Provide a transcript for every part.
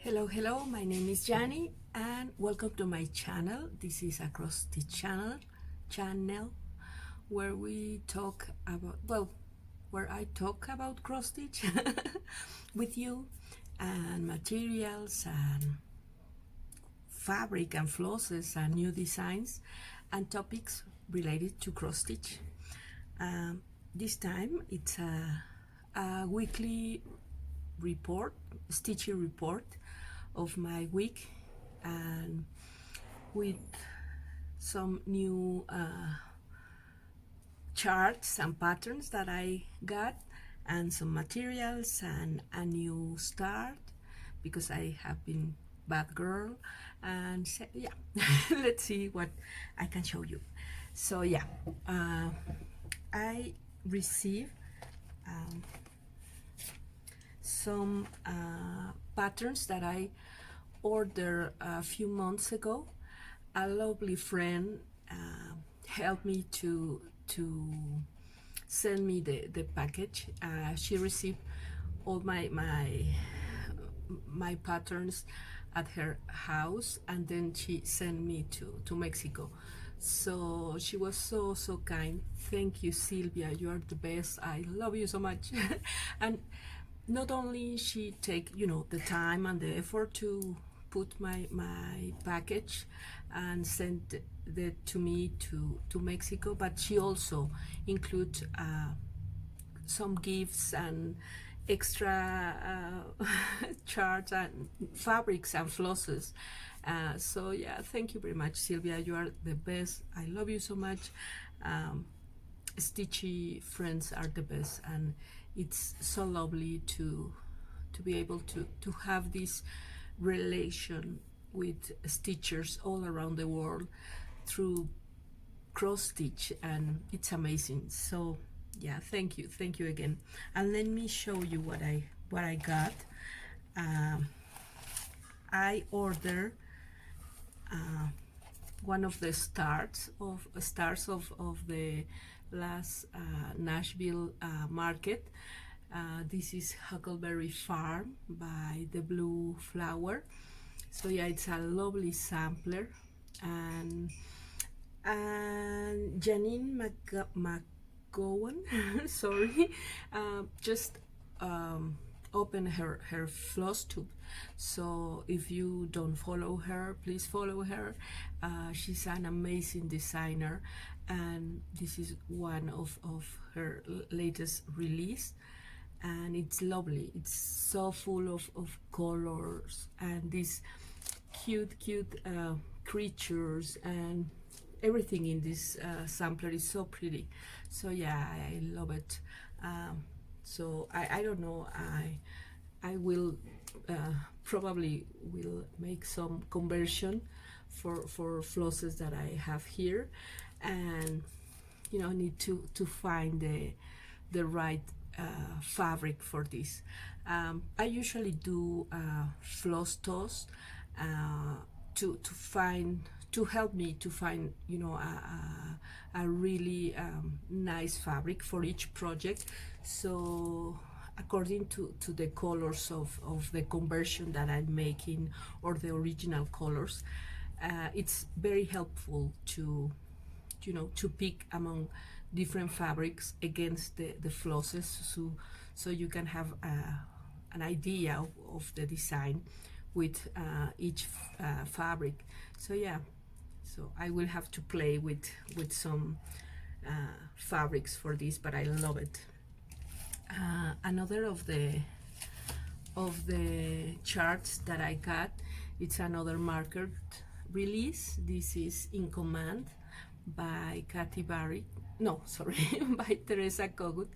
Hello, my name is Jani and welcome to my channel. This is Across the channel where we talk about, where I talk about cross stitch with you, and materials and fabric and flosses and new designs and topics related to cross stitch. This time it's a weekly report, stitching report of my week, and with some new charts and patterns that I got, and some materials and a new start because I have been bad girl, and so, yeah let's see what I can show you. So yeah, I received some patterns that I ordered a few months ago. A lovely friend helped me to send me the package. She received all my patterns at her house, and then she sent me to Mexico. So she was so kind. Thank you, Sylvia, you are the best. I love you so much. And not only she take the time and the effort to put my package and send that to me to Mexico, but she also include some gifts and extra charts and fabrics and flosses. So yeah, thank you very much, Sylvia, you are the best. I love you so much. Stitchy friends are the best, and it's so lovely to be able to have this relation with stitchers all around the world through cross stitch, and it's amazing. So yeah, thank you again. And let me show you what I got. I ordered one of the stars of the last Nashville market. This is Huckleberry Farm by the Blue Flower. So yeah, it's a lovely sampler, and Janine McGowan sorry, just open her Flosstube. So if you don't follow her, please follow her. She's an amazing designer, and this is one of her latest release, and it's lovely. It's so full of colors and these cute creatures, and everything in this sampler is so pretty. So yeah, I love it. So I don't know, I will probably will make some conversion for flosses that I have here, and I need to find the right fabric for this. I usually do floss toss to help me to find a really nice fabric for each project. So according to the colors of the conversion that I'm making, or the original colors, it's very helpful to to pick among different fabrics against the flosses, so you can have an idea of the design with each fabric. So yeah, so I will have to play with some fabrics for this, but I love it. Another of the charts that I got, it's another marker release. This is In Command by Kathy Barry, no sorry by Teresa Kogut,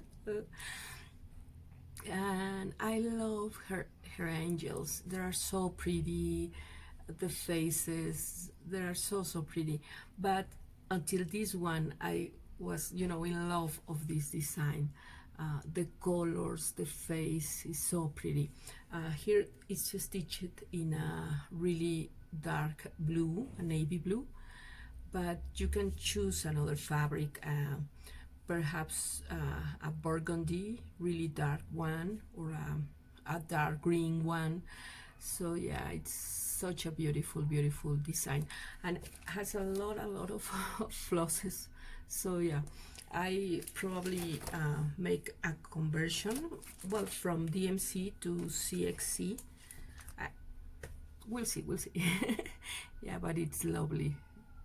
and I love her angels. They are so pretty, the faces, they are so pretty. But until this one, I was in love of this design. The colors, the face is so pretty. Here it's just stitched in a really dark blue, a navy blue, but you can choose another fabric, perhaps a burgundy, really dark one, or a dark green one. So yeah, it's such a beautiful design, and has a lot of flosses. So yeah, I probably make a conversion, well, from DMC to CXC. We'll see, we'll see. Yeah, but it's lovely.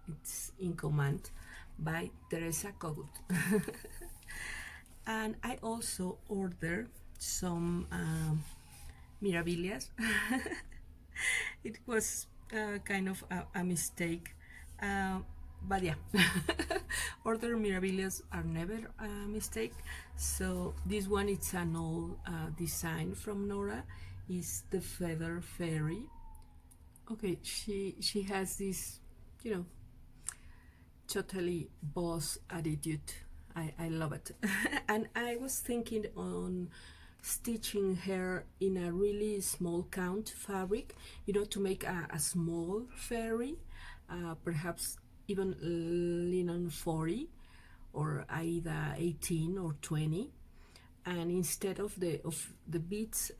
It's in command by Teresa Kogut. And I also ordered some mirabilias. It was kind of a mistake, but yeah. Order mirabilias are never a mistake. So this one, it's an old design from Nora, is the Feather Fairy. Okay, she has this, you know, totally boss attitude. I love it. And I was thinking on stitching her in a really small count fabric, you know, to make a small fairy, perhaps even linen 40 or either 18 or 20, and instead of the beads,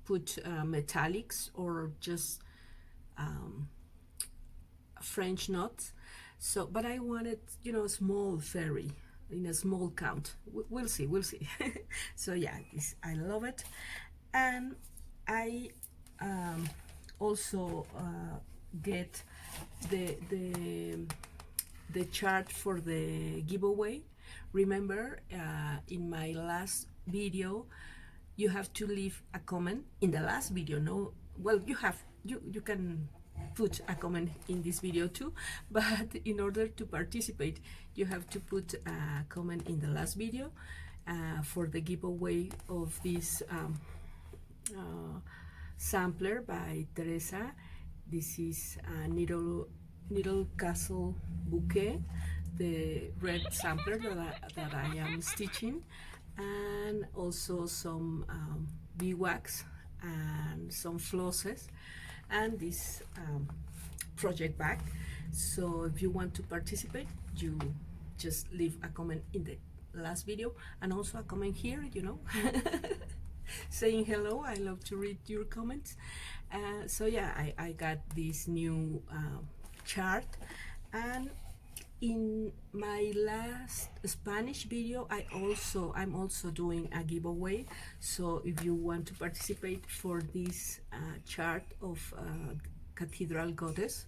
put metallics or just French knots. So, but I wanted, you know, a small fairy in a small count. We'll see, we'll see. So yeah, I love it. And I also get the chart for the giveaway. Remember, in my last video, you have to leave a comment in the last video. No, well, you can put a comment in this video too, but in order to participate, you have to put a comment in the last video for the giveaway of this sampler by Teresa. This is a Needle Castle bouquet, the red sampler that I am stitching, and also some beeswax and some flosses, and this project bag. So if you want to participate, you just leave a comment in the last video, and also a comment here, you know, saying hello. I love to read your comments. So yeah, I got this new chart. And in my last Spanish video, I'm also doing a giveaway. So if you want to participate for this chart of Cathedral Goddess,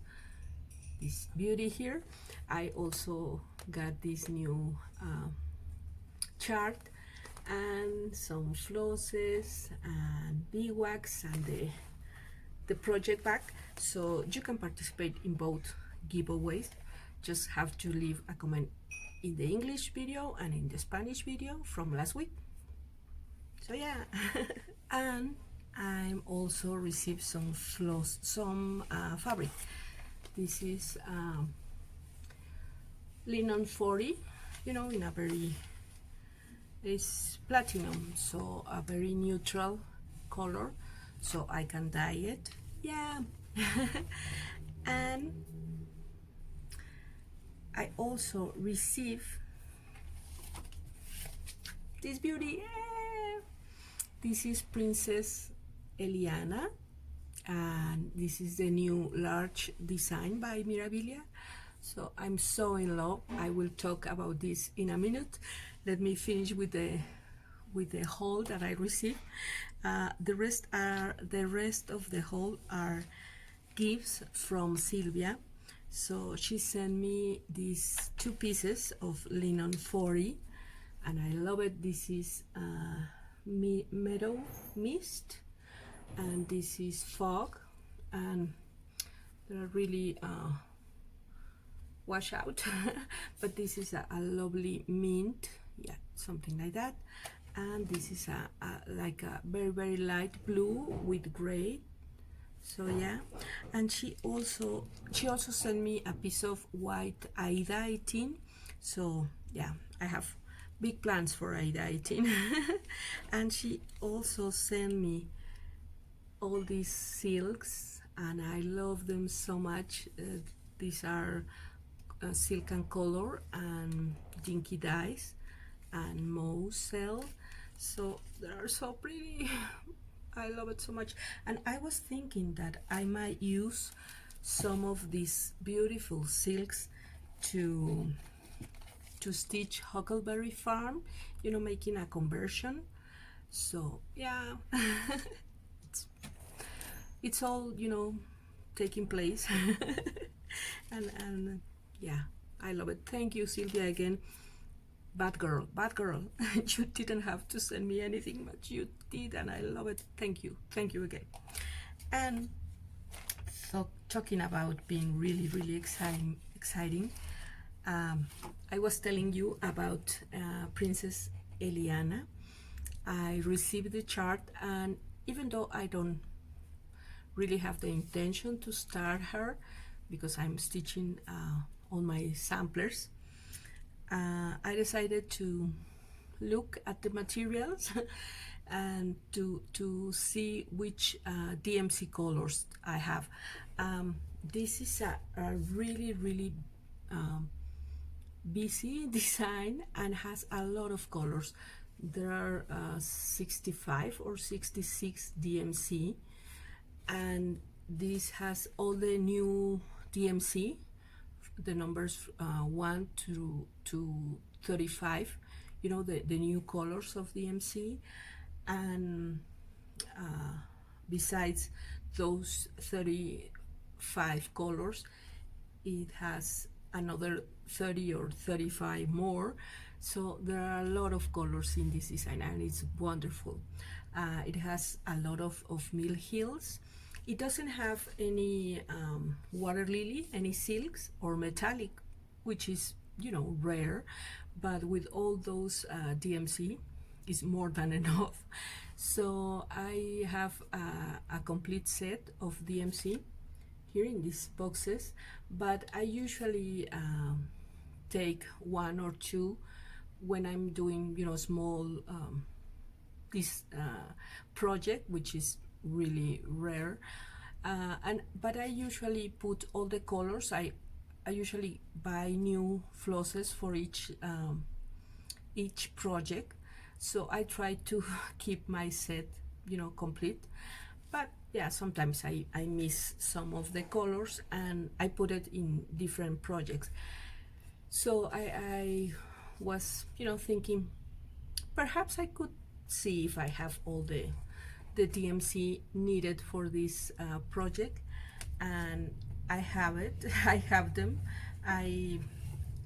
this beauty here, I also got this new chart and some flosses and beeswax and the project bag. So you can participate in both giveaways. Just have to leave a comment in the English video and in the Spanish video from last week. So yeah. And I'm also received some fabric. This is linen 40, you know, in a very, it's platinum, so a very neutral color, so I can dye it. Yeah. And I also receive this beauty. Yeah. This is Princess Eliana, and this is the new large design by Mirabilia. So I'm so in love. I will talk about this in a minute. Let me finish with the haul that I received. The rest of the haul are gifts from Sylvia. So she sent me these 2 pieces of linen 40, and I love it. This is Meadow Mist, and this is Fog, and they're really wash out. But this is a lovely mint, yeah, something like that. And this is like a very light blue with gray. So yeah, and she also sent me a piece of white Aida 18. So yeah, I have big plans for Aida 18. And she also sent me all these silks, and I love them so much. These are silk and color and dinky dyes and mauve cell, so they are so pretty. I love it so much. And I was thinking that I might use some of these beautiful silks to stitch Huckleberry Farm, you know, making a conversion. So yeah, it's all, you know, taking place. and yeah, I love it. Thank you, Sylvia, again. Bad girl, bad girl. You didn't have to send me anything, but you did, and I love it. Thank you again. And so, talking about being really, really exciting, I was telling you about Princess Eliana. I received the chart, and even though I don't really have the intention to start her, because I'm stitching on my samplers, I decided to look at the materials and to see which DMC colors I have. This is a really, really busy design and has a lot of colors. There are 65 or 66 DMC, and this has all the new DMC, the numbers 1 to 35, you know, the new colors of DMC. And besides those 35 colors, it has another 30 or 35 more. So there are a lot of colors in this design, and it's wonderful. It has a lot of mill hills. It doesn't have any water lily, any silks or metallic, which is, you know, rare, but with all those DMC is more than enough. So I have a complete set of DMC here in these boxes, but I usually take 1 or 2 when I'm doing, you know, small this project, which is really rare. But I usually put all the colors. I usually buy new flosses for each project, so I try to keep my set, you know, complete. But yeah, sometimes I miss some of the colors and I put it in different projects. So I was, you know, thinking perhaps I could see if I have all the DMC needed for this project, and I have it. I have them. I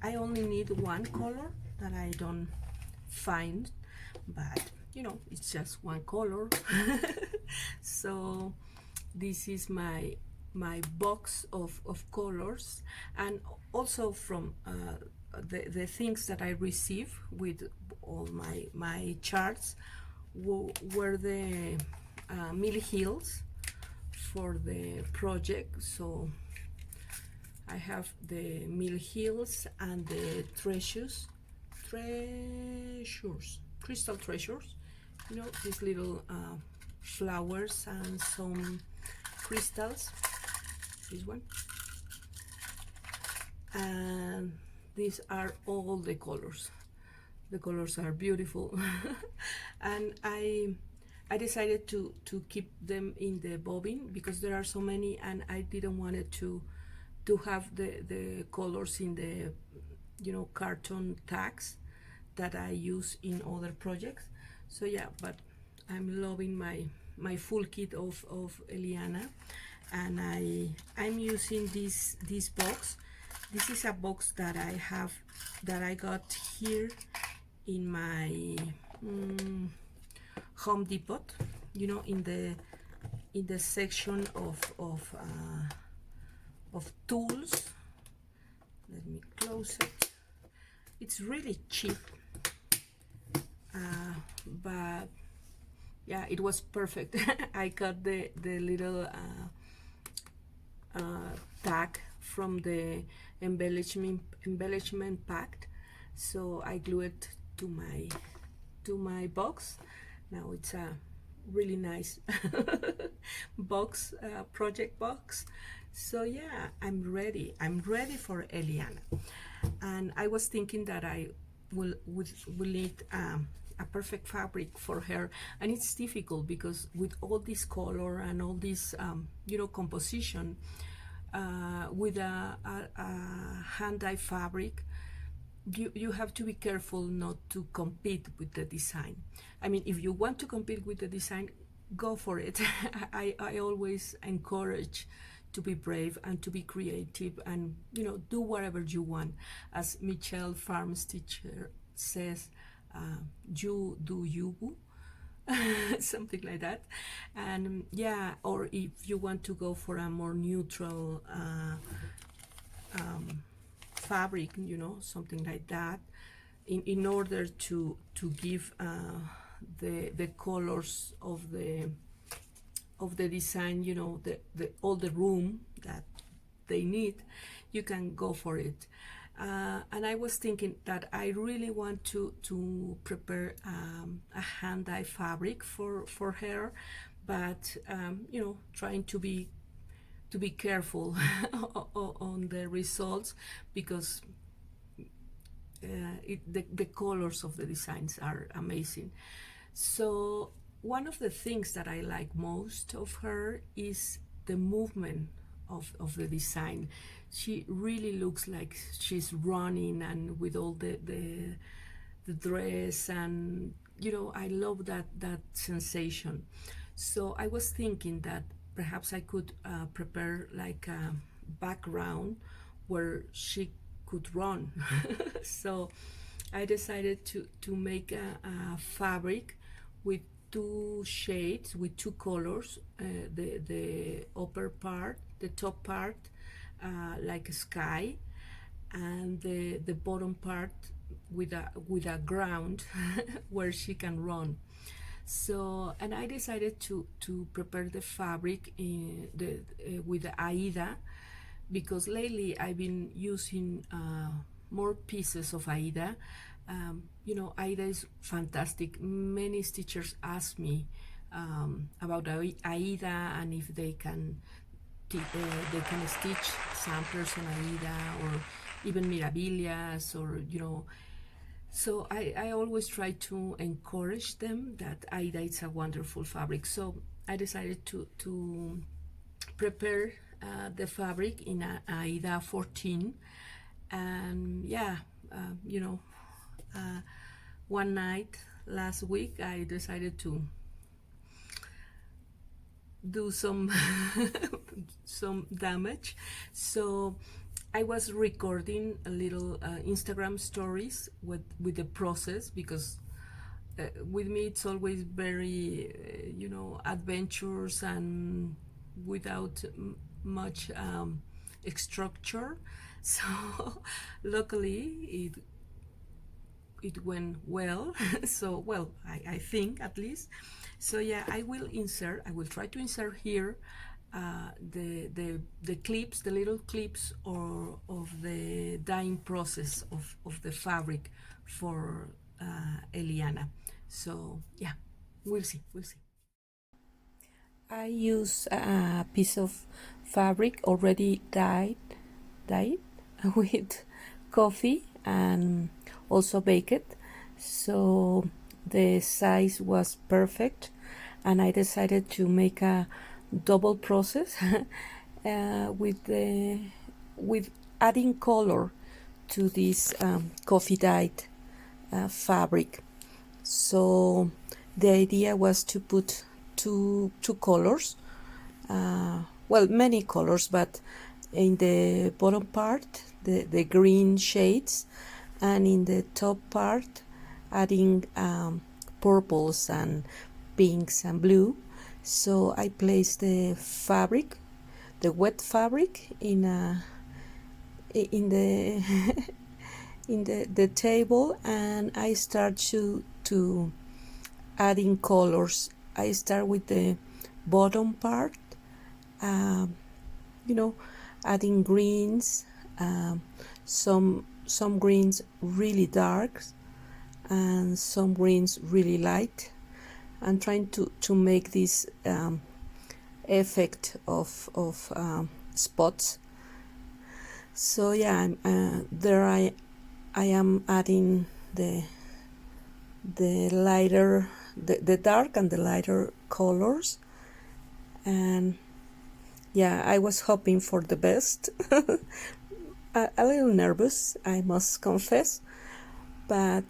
only need one color that I don't find, but you know, it's just one color. So this is my box of colors, and also from the things that I receive with all my charts were the mill hills for the project. So I have the mill hills and the treasures, crystal treasures, you know, these little flowers and some crystals. This one, and these are all the colors. The colors are beautiful. And I decided to keep them in the bobbin because there are so many, and I didn't want it to have the colors in the, you know, carton tags that I use in other projects. So yeah, but I'm loving my full kit of Eliana, and I'm using this box. This is a box that I got here in my Home Depot, you know, in the section of tools. Let me close it. It's really cheap, but yeah, it was perfect. I got the little tag from the embellishment pack, so I glue it to my box. Now it's a really nice box, project box. So yeah, I'm ready for Eliana. And I was thinking that I will need a perfect fabric for her. And it's difficult because with all this color and all this composition, with a hand-dyed fabric, you have to be careful not to compete with the design. I mean, if you want to compete with the design, go for it. I always encourage to be brave and to be creative and do whatever you want. As Michelle Farm's teacher says, you do you, boo. Something like that. And yeah, or if you want to go for a more neutral fabric, something like that, in order to give the colors of the design, all the room that they need, you can go for it. And I was thinking that I really want to prepare a hand-dyed fabric for her, but trying to be careful on the results, because the colors of the designs are amazing. So one of the things that I like most of her is the movement of the design. She really looks like she's running, and with all the dress, and I love that sensation. So I was thinking that perhaps I could prepare like a background where she could run. So I decided to make a fabric with two shades, with two colors, the upper part, the top part, like a sky, and the bottom part with a ground where she can run. So, and I decided to prepare the fabric with the Aida, because lately I've been using more pieces of Aida. Aida is fantastic. Many stitchers ask me about Aida, and if they can stitch samplers on Aida, or even Mirabillas, or so I always try to encourage them that Aida is a wonderful fabric. So I decided to prepare the fabric in Aida 14, and yeah, one night last week I decided to do some some damage. So I was recording a little Instagram stories with the process, because with me it's always very adventures and without much structure. So luckily it went well. So well, I think, at least. So yeah, I will try to insert here the clips, the little clips of the dyeing process of the fabric for Eliana. So yeah, we'll see. I use a piece of fabric already dyed with coffee and also baked, so the size was perfect, and I decided to make a double process with adding color to this coffee dyed fabric. So the idea was to put two colors, well, many colors, but in the bottom part the green shades, and in the top part adding purples and pinks and blue. So I placed the fabric, the wet fabric, in the in the table, and I start to adding colors. I start with the bottom part, adding greens, some greens really dark and some greens really light, and trying to make this effect of spots. So yeah, there I am adding the the dark and the lighter colors. And yeah, I was hoping for the best. A little nervous, I must confess, but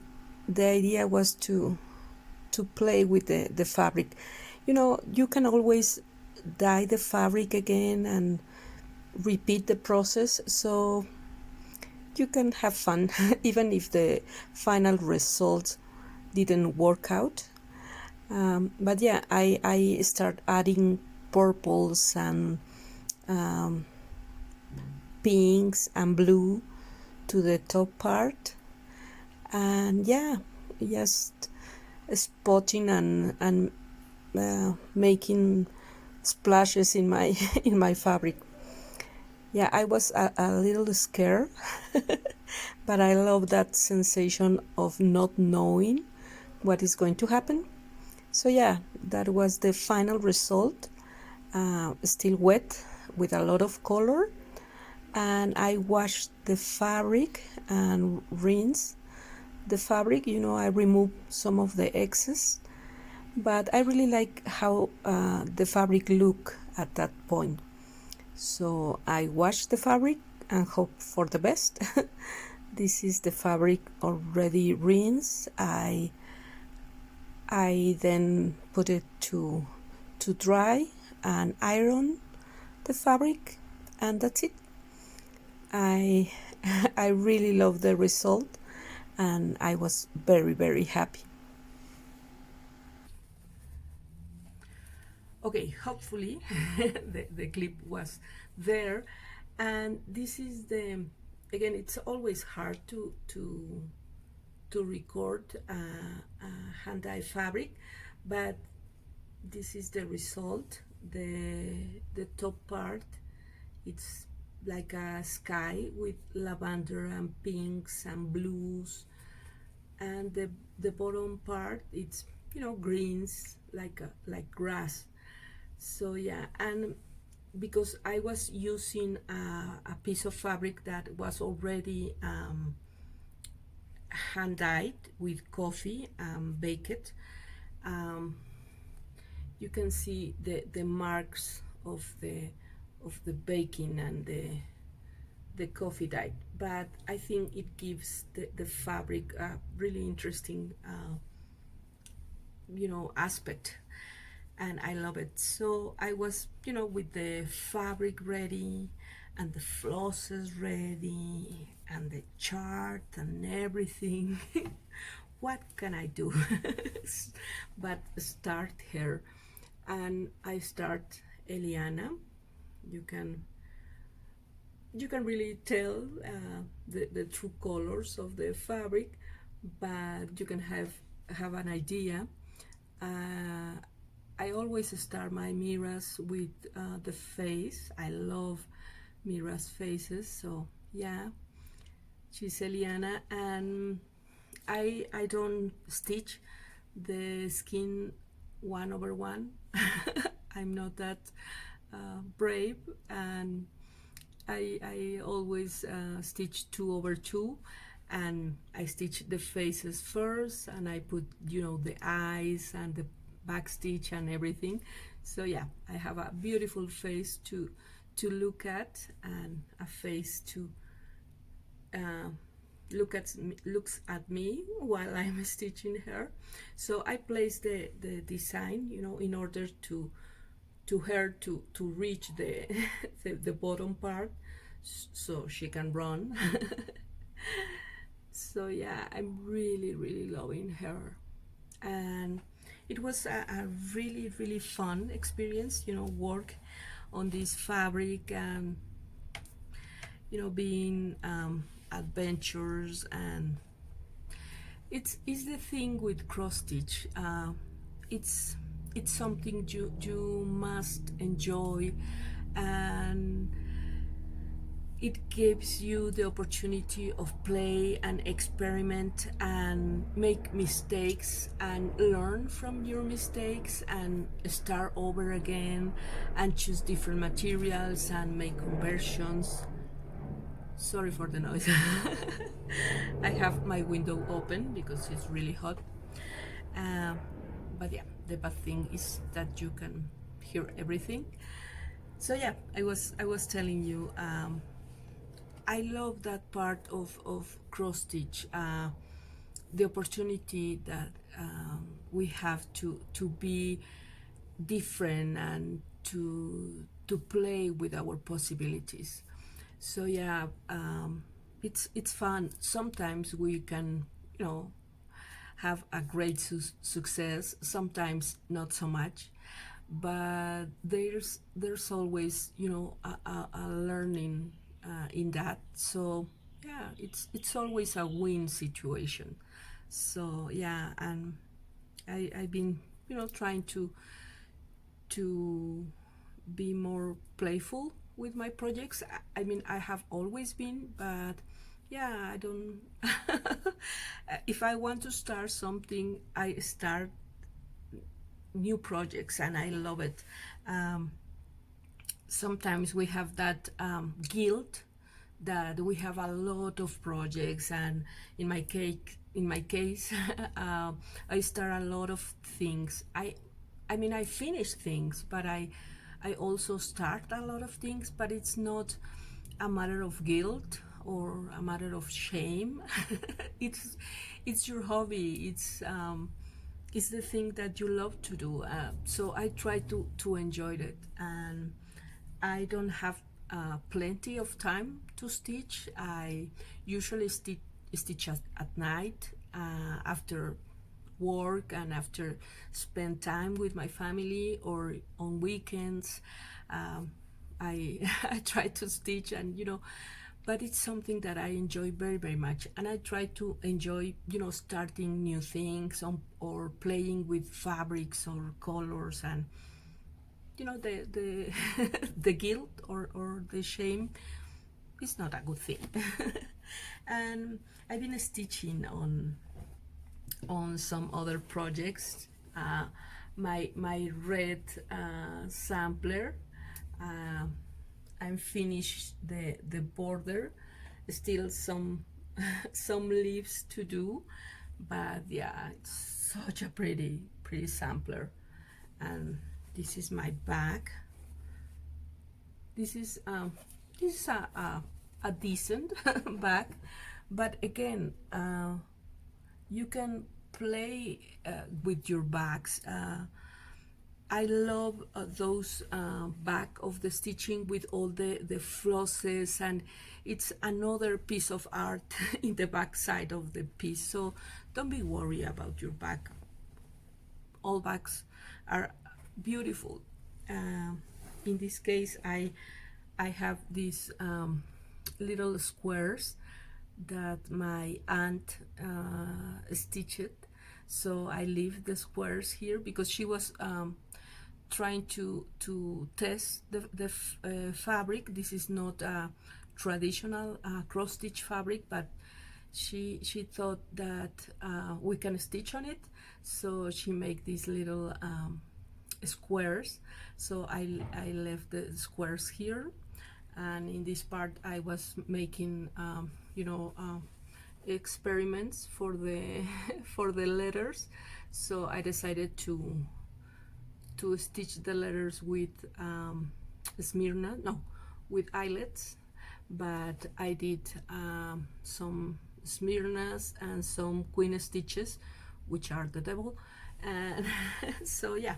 the idea was to play with the fabric. You know, you can always dye the fabric again and repeat the process, so you can have fun even if the final result didn't work out. But yeah, I start adding purples and pinks and blue to the top part, and yeah, just spotting and making splashes in my in my fabric. Yeah, I was a little scared, but I love that sensation of not knowing what is going to happen. So yeah, that was the final result. Still wet with a lot of color, and I washed the fabric and rinse the fabric. You know, I removed some of the excess, but I really like how the fabric look at that point. So I wash the fabric and hope for the best. This is the fabric already rinsed. I then put it to dry and iron the fabric, and that's it. I I really love the result, and I was very happy. Okay, hopefully the clip was there, and this is the, again, it's always hard to record hand dye fabric, but this is the result. The top part, it's like a sky with lavender and pinks and blues, and the bottom part, it's, you know, greens, like grass. So yeah, and because I was using a piece of fabric that was already hand dyed with coffee and baked, you can see the marks of the baking and the coffee dye, but I think it gives the fabric a really interesting you know, aspect, and I love it. So I was, you know, with the fabric ready and the flosses ready and the chart and everything. What can I do but start here? And I start Eliana. You can really tell the true colors of the fabric, but you can have an idea. I always start my Miras with the face. I love Mira's faces, so yeah, she's Eliana, and I don't stitch the skin 1/1. I'm not that brave, and I always stitch 2/2, and I stitch the faces first, and I put, you know, the eyes and the back stitch and everything. So yeah, I have a beautiful face to look at, and a face to looks at me while I'm stitching her. So I place the design, you know, in order to her to reach the the bottom part, so she can run. So yeah, I'm really loving her, and it was a really fun experience, you know, work on this fabric, and you know, being adventures. And it's the thing with cross stitch, it's something you must enjoy, and it gives you the opportunity of play and experiment and make mistakes and learn from your mistakes and start over again and choose different materials and make conversions. Sorry for the noise. I have my window open because it's really hot. um, but yeah, the bad thing is that you can hear everything. So yeah, I was telling you, I love that part of cross stitch, the opportunity that we have to be different and to play with our possibilities. So yeah, it's fun. Sometimes we can, you know, have a great success. Sometimes not so much, but there's always, you know, a learning in that. So yeah, it's always a win situation. So yeah, and I've been, you know, trying to be more playful with my projects. I mean, I have always been, but yeah, I don't. If I want to start something, I start new projects, and I love it. Um, Sometimes we have that guilt that we have a lot of projects, and in my case, I start a lot of things. I mean, I finish things, but I also start a lot of things, but it's not a matter of guilt or a matter of shame. it's it's your hobby. It's the thing that you love to do. So I try to enjoy it, and I don't have plenty of time to stitch. I usually stitch at night, after work and after spend time with my family, or on weekends. Um, I I try to stitch, and you know, but it's something that I enjoy very very much, and I try to enjoy, you know, starting new things or playing with fabrics or colors, and you know, the the guilt or the shame is not a good thing. And I've been stitching on some other projects. My red sampler, uh, I'm finished the border, still some some leaves to do, but yeah, it's such a pretty sampler. And this is my bag. This is a decent bag, but again, you can play with your bags. I love those back of the stitching with all the flosses, and it's another piece of art in the back side of the piece. So don't be worried about your back. All bags are beautiful. In this case, I have these little squares that my aunt stitched. So I leave the squares here because she was trying to test the fabric. This is not a traditional cross stitch fabric, but she thought that we can stitch on it, so she made these little squares. So I left the squares here, and in this part I was making you know, experiments for the for the letters. So I decided to stitch the letters with Smyrna, no, with eyelets, but I did some Smyrnas and some queen stitches, which are the devil. And so yeah,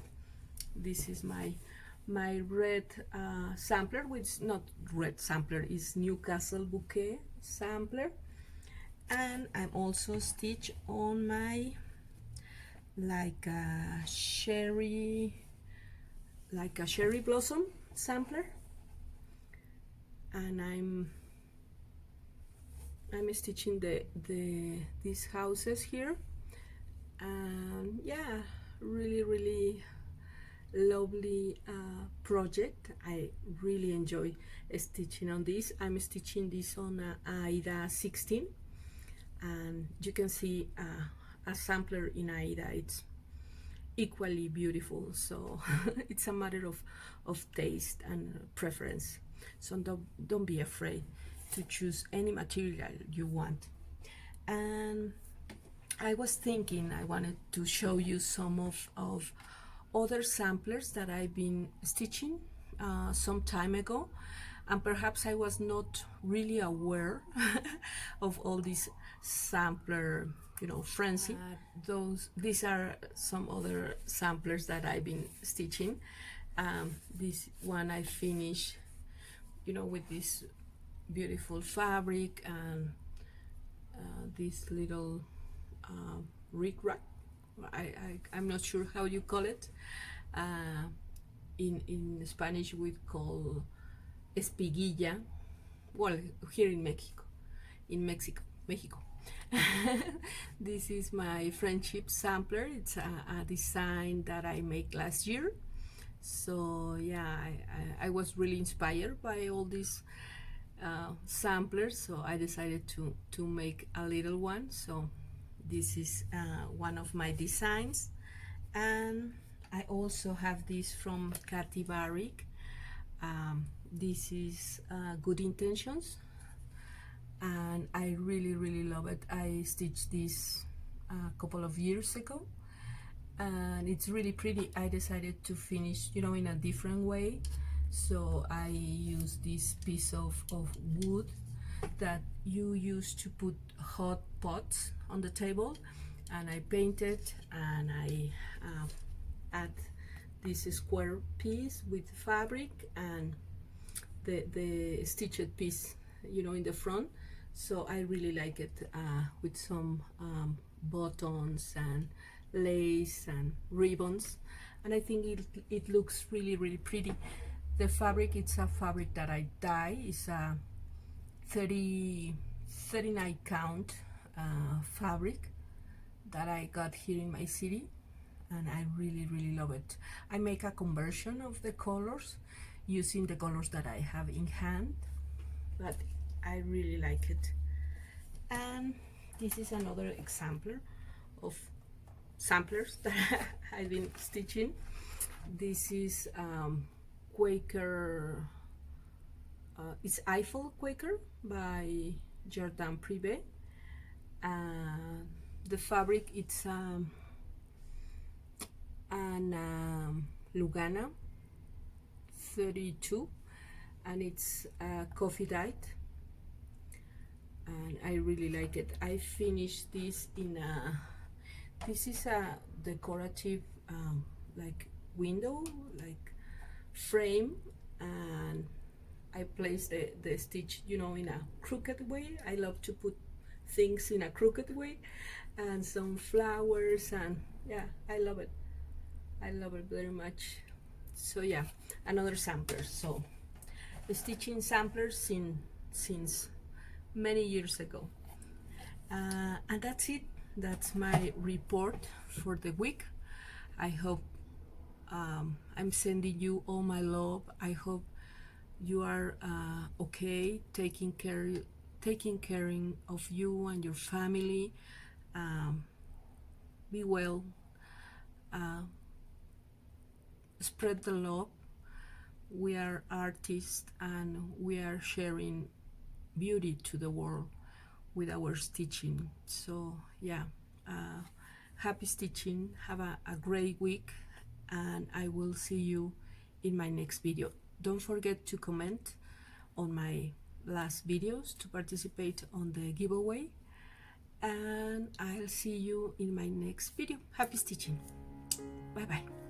this is my red sampler, which not red sampler, is Newcastle bouquet sampler. And I'm also stitch on my like a cherry blossom sampler, and I'm stitching these houses here. And yeah, really lovely project. I really enjoy stitching on this. I'm stitching this on Aida 16, and you can see a sampler in Aida. It's equally beautiful. So it's a matter of taste and preference. So don't be afraid to choose any material you want. And I was thinking I wanted to show you some of other samplers that I've been stitching some time ago, and perhaps I was not really aware of all this sampler, you know, frenzy. These are some other samplers that I've been stitching. This one I finished, you know, with this beautiful fabric and this little rick-rack. I'm not sure how you call it. In Spanish we call espiguilla. Well, here in Mexico. This is my friendship sampler. It's a design that I made last year. So yeah, I was really inspired by all these samplers, so I decided to make a little one. So this is one of my designs, and I also have this from Katy Barrick. This is Good Intentions, and I really love it. I stitched this a couple of years ago, and it's really pretty. I decided to finish, you know, in a different way. So I use this piece of wood that you use to put hot pots on the table, and I painted, and I add this square piece with fabric and the stitched piece, you know, in the front. So I really like it with some buttons and lace and ribbons, and I think it looks really pretty. The fabric, it's a fabric that I dye. It's a 39 count fabric that I got here in my city, and I really love it. I make a conversion of the colors using the colors that I have in hand, but I really like it. And this is another example of samplers that I've been stitching. This is Quaker, it's Eiffel Quaker by Jardin Privé. The fabric, it's Lugana 32, and it's coffee dyed, and I really like it. I finished this in this is a decorative like window, like frame, and I placed the stitch, you know, in a crooked way. I love to put things in a crooked way, and some flowers, and yeah, I love it. I love it very much. So yeah, another sampler. So stitching samplers since many years ago, and that's it. That's my report for the week. I hope I'm sending you all my love. I hope you are okay, taking caring of you and your family. Be well. Spread the love. We are artists, and we are sharing beauty to the world with our stitching. So yeah, happy stitching. Have a great week, and I will see you in my next video. Don't forget to comment on my last videos to participate on the giveaway, and I'll see you in my next video. Happy stitching. Bye bye.